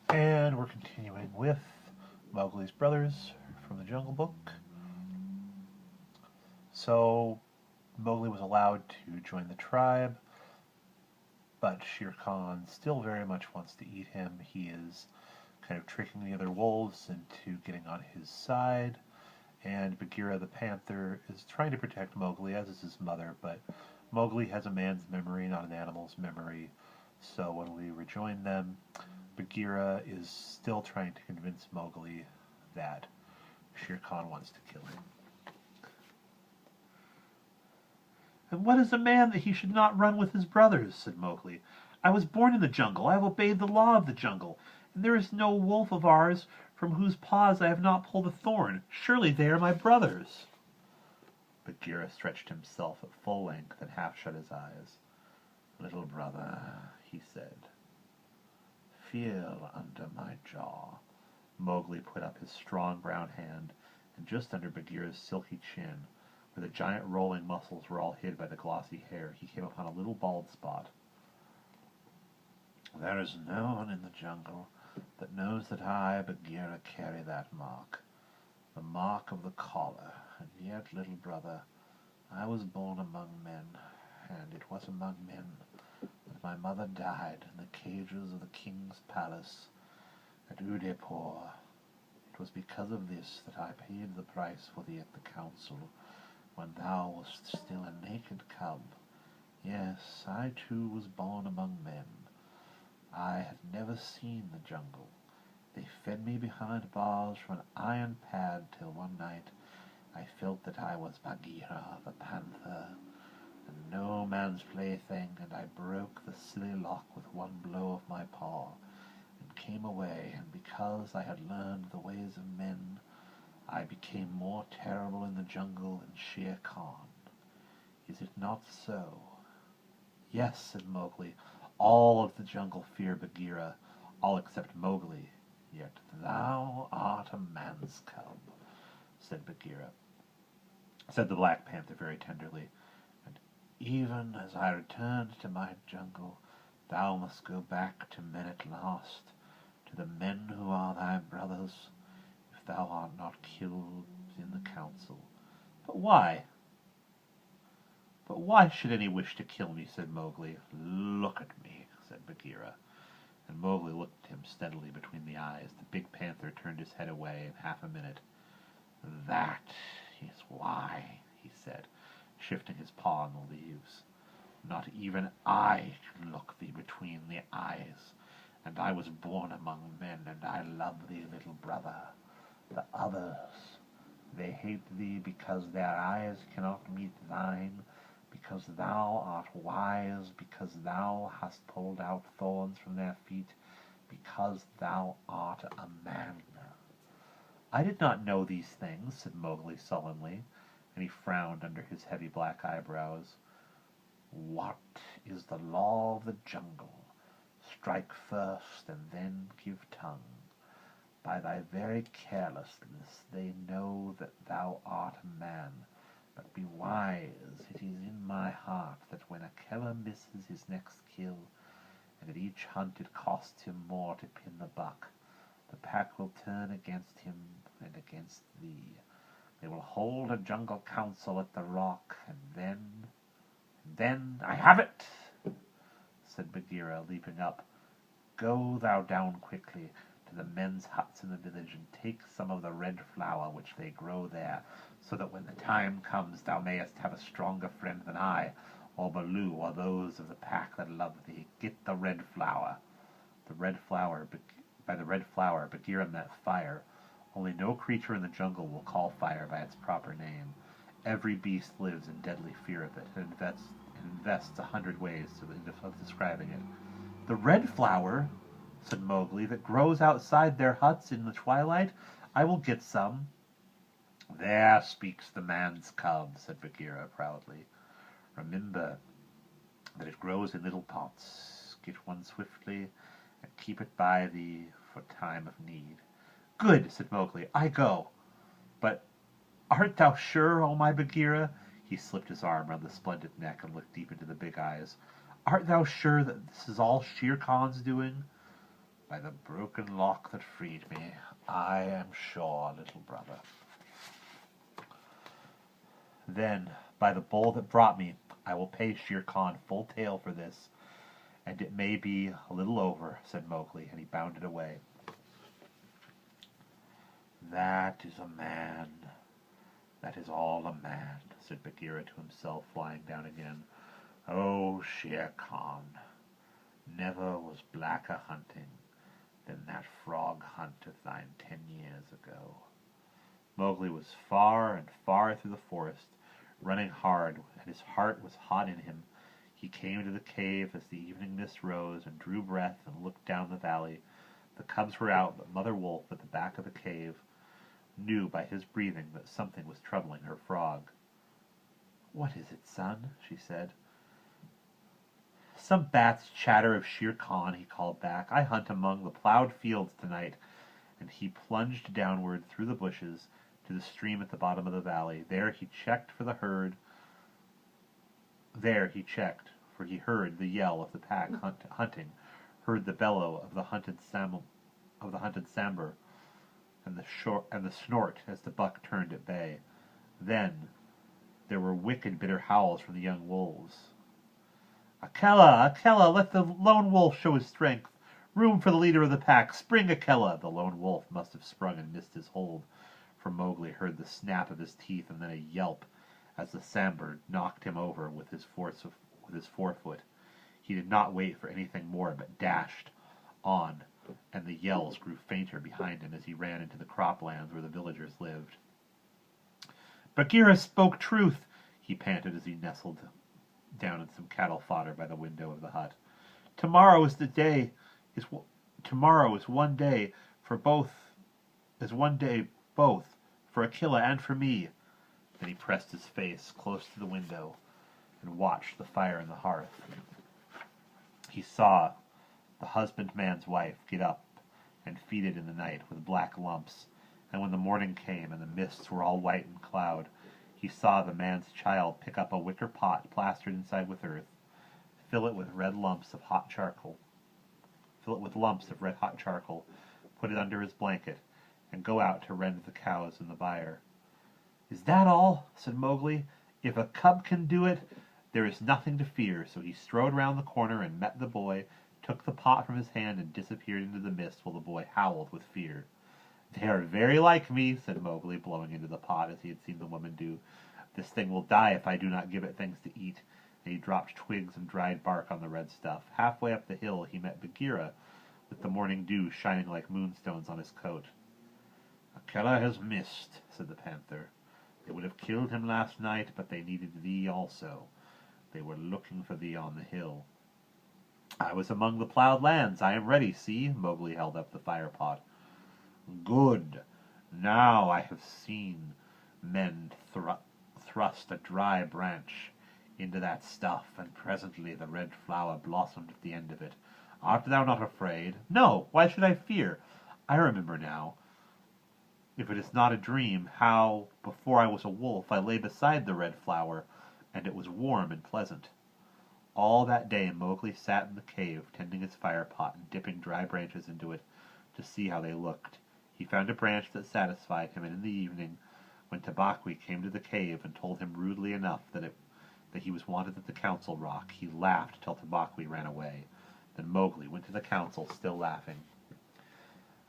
And we're continuing with Mowgli's brothers from the Jungle Book. So Mowgli was allowed to join the tribe, but Shere Khan still very much wants to eat him. He is kind of tricking the other wolves into getting on his side, and Bagheera the panther is trying to protect Mowgli, as is his mother, but Mowgli has a man's memory, not an animal's memory. So when we rejoin them, Bagheera is still trying to convince Mowgli that Shere Khan wants to kill him. "And what is a man that he should not run with his brothers?" said Mowgli. "I was born in the jungle. I have obeyed the law of the jungle, and there is no wolf of ours from whose paws I have not pulled a thorn. Surely they are my brothers." Bagheera stretched himself at full length and half shut his eyes. "Little brother," he said, "feel under my jaw." Mowgli put up his strong brown hand, and just under Bagheera's silky chin, where the giant rolling muscles were all hid by the glossy hair, he came upon a little bald spot. "There is no one in the jungle that knows that I, Bagheera, carry that mark, the mark of the collar, and yet, little brother, I was born among men, and it was among men that my mother died in the cages of the king's palace at Udaipur. It was because of this that I paid the price for thee at the council, when thou wast still a naked cub. Yes, I too was born among men. I had never seen the jungle. They fed me behind bars from an iron pad till one night I felt that I was Bagheera the panther, and no man's plaything, and I broke the silly lock with one blow of my paw, and came away, and because I had learned the ways of men, I became more terrible in the jungle than Shere Khan. Is it not so?" "Yes," said Mowgli. "All of the jungle fear Bagheera, all except Mowgli." "Yet thou art a man's cub," said Bagheera. Said the Black Panther very tenderly, "and even as I returned to my jungle, thou must go back to men at last, to the men who are thy brothers, if thou art not killed in the council." "But why? But why should any wish to kill me?" said Mowgli. "Look at me," said Bagheera, and Mowgli looked at him steadily between the eyes. The big panther turned his head away in half a minute. "That is why," he said, shifting his paw on the leaves. "Not even I can look thee between the eyes, and I was born among men, and I love thee, little brother. The others, they hate thee because their eyes cannot meet thine, because thou art wise, because thou hast pulled out thorns from their feet, because thou art a man." "I did not know these things," said Mowgli sullenly, and he frowned under his heavy black eyebrows. "What is the law of the jungle? Strike first, and then give tongue. By thy very carelessness they know that thou art a man. But be wise, it is in my heart that when a killer misses his next kill, and at each hunt it costs him more to pin the buck, the pack will turn against him and against thee. They will hold a jungle council at the rock, and then I have it!" said Bagheera, leaping up. "Go thou down quickly to the men's huts in the village, and take some of the red flower which they grow there, so that when the time comes thou mayest have a stronger friend than I, or Baloo, or those of the pack that love thee. Get the red flower." By the red flower Bagheera meant fire. Only no creature in the jungle will call fire by its proper name. Every beast lives in deadly fear of it, and invests 100 ways of describing it. "The red flower," said Mowgli, "that grows outside their huts in the twilight. I will get some." "There speaks the man's cub," said Bagheera proudly. "Remember that it grows in little pots. Get one swiftly, and keep it by thee for time of need." "Good," said Mowgli. "I go. But art thou sure, O my Bagheera?" He slipped his arm round the splendid neck and looked deep into the big eyes. "Art thou sure that this is all Shere Khan's doing?" By the broken lock that freed me, I am sure, little brother. Then, by the bull that brought me, I will pay Shere Khan full tale for this, and it may be a little over, said Mowgli, and he bounded away. That is a man. That is all a man, said Bagheera to himself, lying down again. Oh, Shere Khan, never was blacker hunting than that frog hunt of thine 10 years ago. Mowgli was far and far through the forest, running hard, and his heart was hot in him. He came to the cave as the evening mist rose, and drew breath and looked down the valley. The cubs were out, but Mother Wolf, at the back of the cave, knew by his breathing that something was troubling her frog. "What is it, son?" she said. "Some bats chatter of Shere Khan," he called back. "I hunt among the plowed fields tonight." And he plunged downward through the bushes to the stream at the bottom of the valley. There he checked, for he heard the yell of the pack hunting, heard the bellow of the hunted sambar, and the snort as the buck turned at bay. Then there were wicked, bitter howls from the young wolves. "Akela! Akela! Let the lone wolf show his strength! Room for the leader of the pack! Spring, Akela!" The lone wolf must have sprung and missed his hold, for Mowgli heard the snap of his teeth and then a yelp as the sambar knocked him over with his forefoot. He did not wait for anything more, but dashed on, and the yells grew fainter behind him as he ran into the croplands where the villagers lived. "Bagheera spoke truth," he panted as he nestled down in some cattle fodder by the window of the hut. Tomorrow is one day both for Akela and for me." Then he pressed his face close to the window and watched the fire in the hearth. He saw the husbandman's wife get up and feed it in the night with black lumps, and when the morning came and the mists were all white and cloud, he saw the man's child pick up a wicker pot plastered inside with earth, fill it with lumps of red hot charcoal, put it under his blanket, and go out to rend the cows in the byre. "Is that all?" said Mowgli. "If a cub can do it, there is nothing to fear." So he strode round the corner and met the boy, took the pot from his hand, and disappeared into the mist while the boy howled with fear. "They are very like me," said Mowgli, blowing into the pot as he had seen the woman do. "This thing will die if I do not give it things to eat." And he dropped twigs and dried bark on the red stuff. Halfway up the hill he met Bagheera, with the morning dew shining like moonstones on his coat. "Akela has missed," said the panther. "They would have killed him last night, but they needed thee also. They were looking for thee on the hill." "I was among the plowed lands. I am ready. See." Mowgli held up the fire pot. "Good. Now I have seen men thrust a dry branch into that stuff, and presently the red flower blossomed at the end of it. Art thou not afraid?" "No. Why should I fear? I remember now, if it is not a dream, how, before I was a wolf, I lay beside the red flower, and it was warm and pleasant." All that day Mowgli sat in the cave, tending his fire pot and dipping dry branches into it to see how they looked. He found a branch that satisfied him, and in the evening, when Tabaqui came to the cave and told him rudely enough that he was wanted at the council rock, he laughed till Tabaqui ran away. Then Mowgli went to the council, still laughing.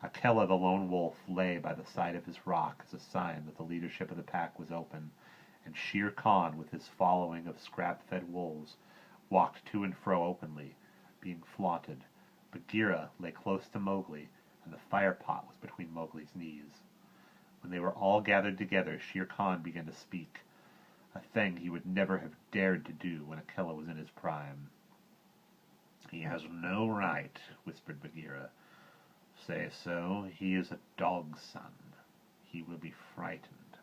Akela the lone wolf lay by the side of his rock as a sign that the leadership of the pack was open, and Shere Khan, with his following of scrap-fed wolves, walked to and fro openly, being flaunted. Bagheera lay close to Mowgli, and the fire-pot was between Mowgli's knees. When they were all gathered together, Shere Khan began to speak, a thing he would never have dared to do when Akela was in his prime. "He has no right," whispered Bagheera. "Say so. He is a dog's son. He will be frightened."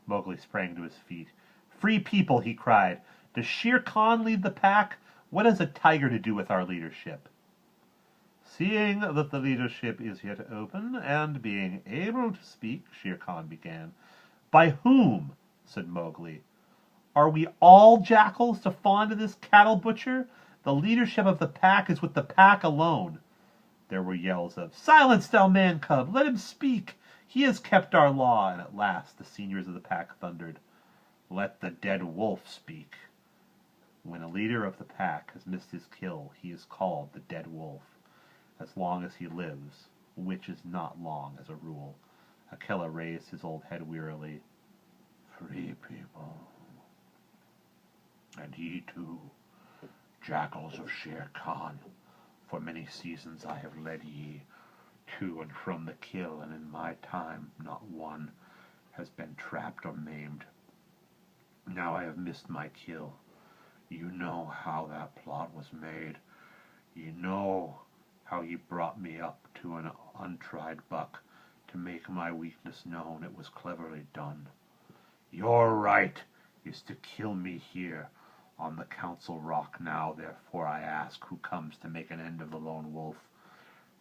Mowgli sprang to his feet. "Free people!" he cried. "Does Shere Khan lead the pack? What has a tiger to do with our leadership?" "Seeing that the leadership is yet open, and being able to speak," Shere Khan began. "By whom?" said Mowgli. "Are we all jackals to fawn to this cattle butcher? The leadership of the pack is with the pack alone. There were yells of, "Silence, thou man-cub! Let him speak! He has kept our law!" And at last the seniors of the pack thundered, "Let the dead wolf speak." When a leader of the pack has missed his kill, he is called the dead wolf, as long as he lives, which is not long as a rule. Akela raised his old head wearily. "Free people, and ye too, jackals of Shere Khan. For many seasons I have led ye to and from the kill, and in my time not one has been trapped or maimed. Now I have missed my kill. You know how that plot was made. You know how ye brought me up to an untried buck to make my weakness known. It was cleverly done. Your right is to kill me here on the council rock now. Therefore I ask, who comes to make an end of the lone wolf?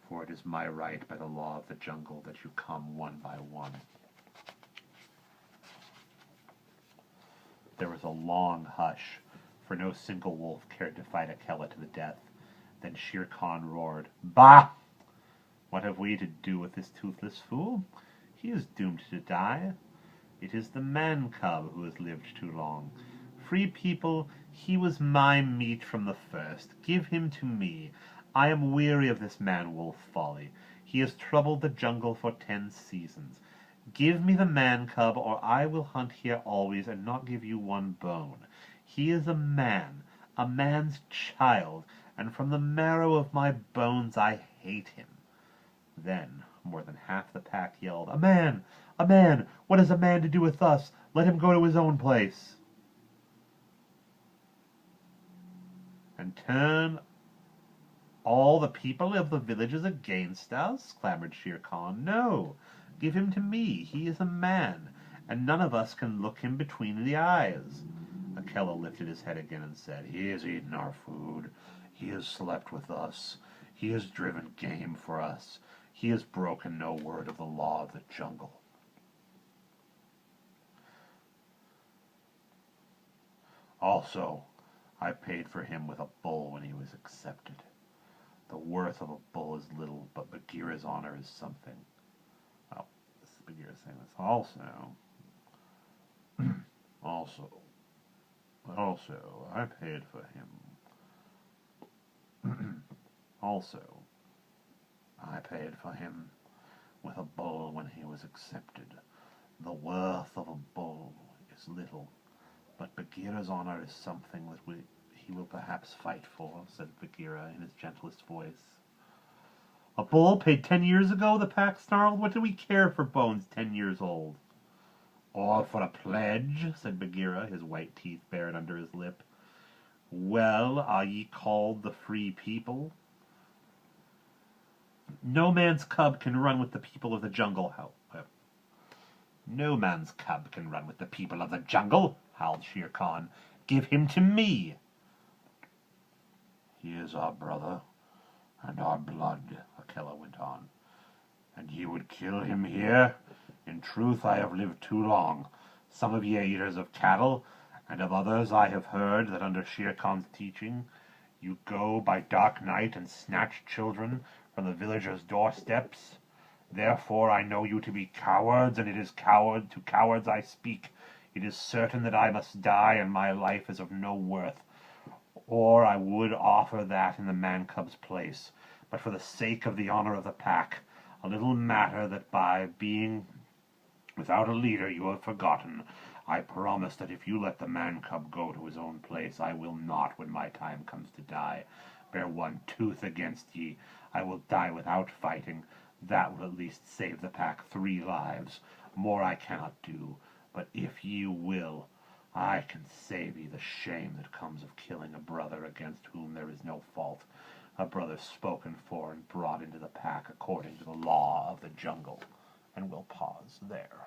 For it is my right by the law of the jungle that you come one by one." There was a long hush, for no single wolf cared to fight Akela to the death. Then Shere Khan roared, "Bah! What have we to do with this toothless fool? He is doomed to die. It is the man-cub who has lived too long. Free people, he was my meat from the first. Give him to me. I am weary of this man-wolf folly. He has troubled the jungle for 10 seasons. Give me the man-cub, or I will hunt here always and not give you one bone. He is a man, a man's child, and from the marrow of my bones I hate him." Then more than half the pack yelled, "A man! A man! What has a man to do with us? Let him go to his own place." "And turn all the people of the villages against us?" clamored Shere Khan. "No! Give him to me. He is a man, and none of us can look him between the eyes." Akela lifted his head again and said, "He has eaten our food. He has slept with us. He has driven game for us. He has broken no word of the law of the jungle. Also, I paid for him with a bull when he was accepted. The worth of a bull is little, but Bagheera's honor is something." Oh, this is Bagheera saying this. Also, I paid for him. Also, I paid for him with a bull when he was accepted. The worth of a bull is little, but Bagheera's honor is something that he will perhaps fight for," said Bagheera in his gentlest voice. "A bull paid 10 years ago?" the pack snarled. "What do we care for bones 10 years old?" "Or for a pledge," said Bagheera, his white teeth bared under his lip. "Well, are ye called the Free People?" "No man's cub can run with the people of the jungle, "No man's cub can run with the people of the jungle," howled Shere Khan. "Give him to me." "He is our brother and our blood," Akela went on. "And ye would kill him here? In truth, I have lived too long. Some of ye eaters of cattle, and of others I have heard that under Shere Khan's teaching, you go by dark night and snatch children from the villagers' doorsteps. Therefore I know you to be cowards, and it is to cowards I speak. It is certain that I must die, and my life is of no worth. Or I would offer that in the man-cub's place. But for the sake of the honor of the pack, a little matter that by being without a leader you have forgotten, I promise that if you let the man-cub go to his own place, I will not, when my time comes to die, bear one tooth against ye. I will die without fighting. That will at least save the pack 3 lives. More I cannot do, but if ye will, I can save ye the shame that comes of killing a brother against whom there is no fault, a brother spoken for and brought into the pack according to the law of the jungle." And we'll pause there.